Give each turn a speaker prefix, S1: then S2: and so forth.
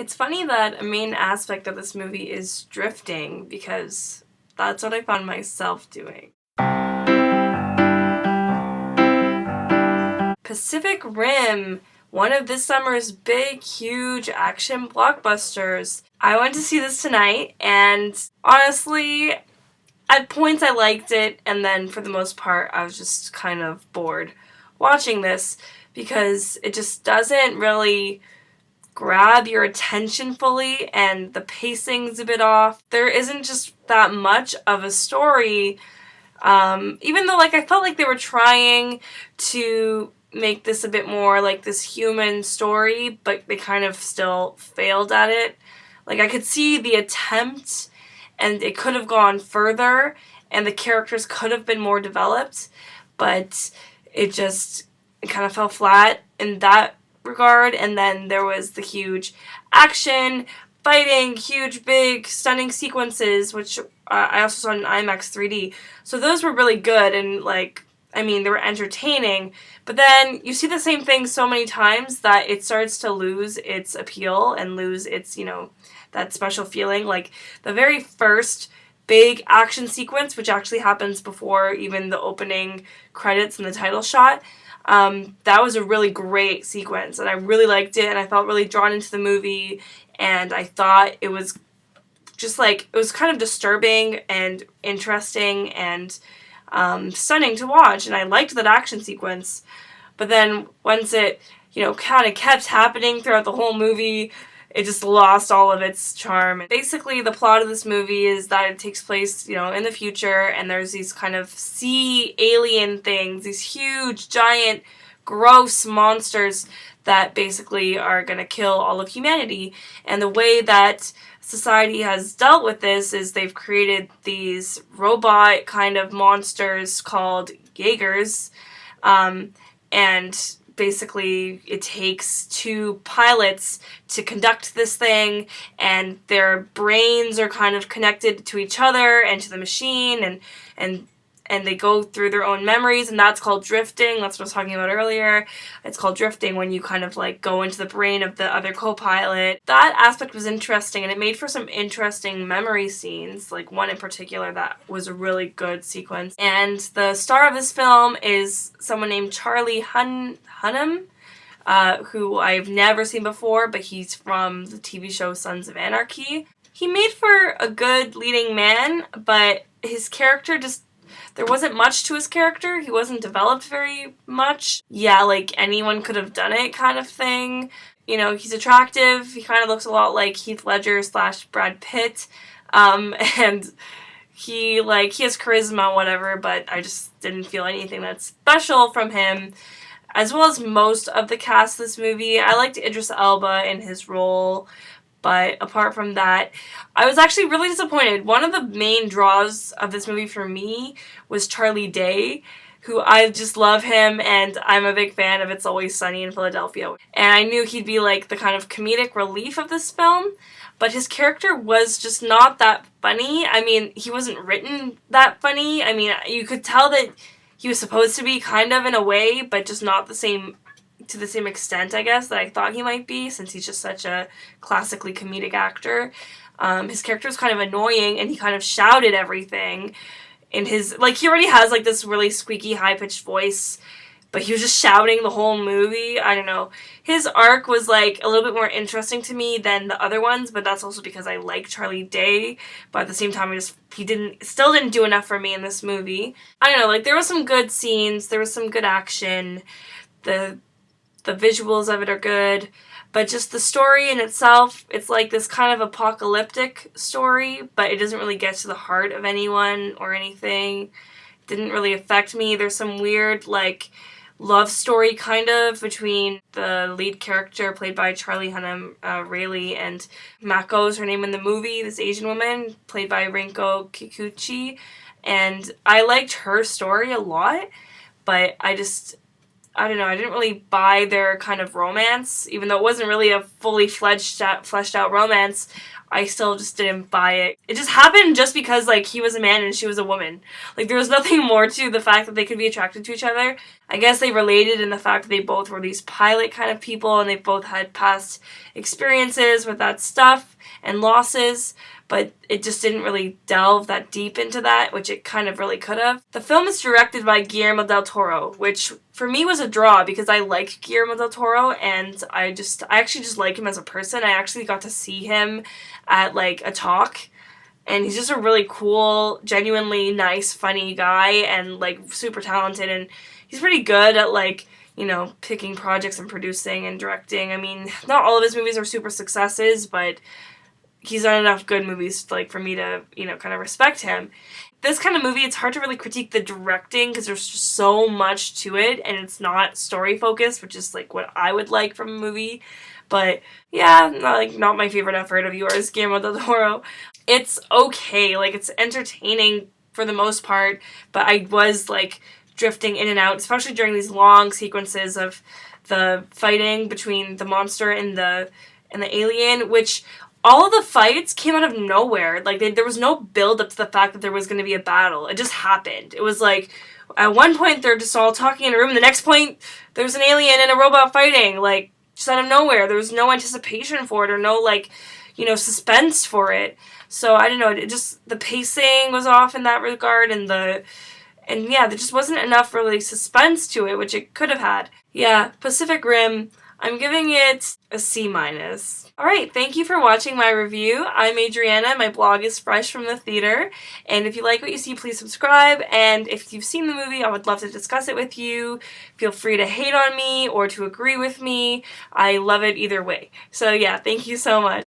S1: It's funny that a main aspect of this movie is drifting, because that's what I found myself doing. Pacific Rim, one of this summer's big, huge action blockbusters. I went to see this tonight, and honestly, at points I liked it, and then for the most part I was just kind of bored watching this, because it just doesn't really grab your attention fully, and the pacing's a bit off. There isn't just that much of a story, even though I felt like they were trying to make this a bit more like this human story, but they kind of still failed at it. I could see the attempt, and it could have gone further, and the characters could have been more developed, but it kind of fell flat in that regard. And then there was the huge action, fighting, huge, big, stunning sequences, which I also saw in IMAX 3D. So those were really good, and they were entertaining, but then you see the same thing so many times that it starts to lose its appeal and lose its, that special feeling. The very first big action sequence, which actually happens before even the opening credits and the title shot, that was a really great sequence, and I really liked it, and I felt really drawn into the movie, and I thought it was just it was kind of disturbing and interesting and stunning to watch, and I liked that action sequence. But then once it, kind of kept happening throughout the whole movie, it just lost all of its charm. Basically, the plot of this movie is that it takes place, in the future, and there's these kind of sea alien things, these huge, giant, gross monsters that basically are going to kill all of humanity. And the way that society has dealt with this is they've created these robot kind of monsters called Jaegers, and basically it takes two pilots to conduct this thing, and their brains are kind of connected to each other and to the machine, and they go through their own memories, and that's called drifting. That's what I was talking about earlier. It's called drifting when you kind of go into the brain of the other co-pilot. That aspect was interesting, and it made for some interesting memory scenes, one in particular that was a really good sequence. And the star of this film is someone named Charlie Hunnam, who I've never seen before, but he's from the TV show Sons of Anarchy. He made for a good leading man, but his character there wasn't much to his character. He wasn't developed very much. Yeah, anyone could have done it kind of thing. He's attractive. He kind of looks a lot like Heath Ledger / Brad Pitt. And he has charisma, whatever, but I just didn't feel anything that's special from him. As well as most of the cast of this movie. I liked Idris Elba in his role, but apart from that, I was actually really disappointed. One of the main draws of this movie for me was Charlie Day, who I just love him, and I'm a big fan of It's Always Sunny in Philadelphia. And I knew he'd be the kind of comedic relief of this film, but his character was just not that funny. He wasn't written that funny. You could tell that he was supposed to be kind of in a way, but just not to the same extent, I guess, that I thought he might be, since he's just such a classically comedic actor. His character was kind of annoying, and he kind of shouted everything in his, he already has, this really squeaky, high-pitched voice, but he was just shouting the whole movie. I don't know. His arc was, a little bit more interesting to me than the other ones, but that's also because I like Charlie Day, but at the same time, he still didn't do enough for me in this movie. I don't know, there was some good scenes, there was some good action, the visuals of it are good, but just the story in itself, it's this kind of apocalyptic story, but it doesn't really get to the heart of anyone or anything. It didn't really affect me. There's some weird, love story kind of between the lead character played by Charlie Hunnam, Rayleigh, and Mako is her name in the movie, this Asian woman played by Rinko Kikuchi, and I liked her story a lot, but I don't know, I didn't really buy their kind of romance, even though it wasn't really a fully fleshed out romance. I still just didn't buy it. It just happened just because, like, he was a man and she was a woman. Like, there was nothing more to the fact that they could be attracted to each other. I guess they related in the fact that they both were these pilot kind of people and they both had past experiences with that stuff and losses, but it just didn't really delve that deep into that, which it kind of really could have. The film is directed by Guillermo del Toro, which for me was a draw because I like Guillermo del Toro and I actually just like him as a person. I actually got to see him at like a talk, and he's just a really cool, genuinely nice, funny guy and like super talented, and he's pretty good at like, you know, picking projects and producing and directing. I mean, not all of his movies are super successes, but he's done enough good movies like for me to, you know, kind of respect him. This kind of movie, it's hard to really critique the directing because there's just so much to it and it's not story focused, which is like what I would like from a movie. But yeah, not my favorite effort of yours, Guillermo del Toro. It's okay, like it's entertaining for the most part, but I was like drifting in and out, especially during these long sequences of the fighting between the monster and the alien, which all of the fights came out of nowhere. Like, there was no build up to the fact that there was going to be a battle. It just happened. It was like, at one point, they're just all talking in a room, and the next point, there's an alien and a robot fighting. Like, just out of nowhere. There was no anticipation for it, or no, like, you know, suspense for it. So, I don't know, it just, the pacing was off in that regard, and yeah, there just wasn't enough really suspense to it, which it could have had. Yeah, Pacific Rim, I'm giving it a C-. Alright, thank you for watching my review. I'm Adriana, my blog is Fresh from the Theater, and if you like what you see, please subscribe, and if you've seen the movie, I would love to discuss it with you. Feel free to hate on me or to agree with me. I love it either way. So yeah, thank you so much.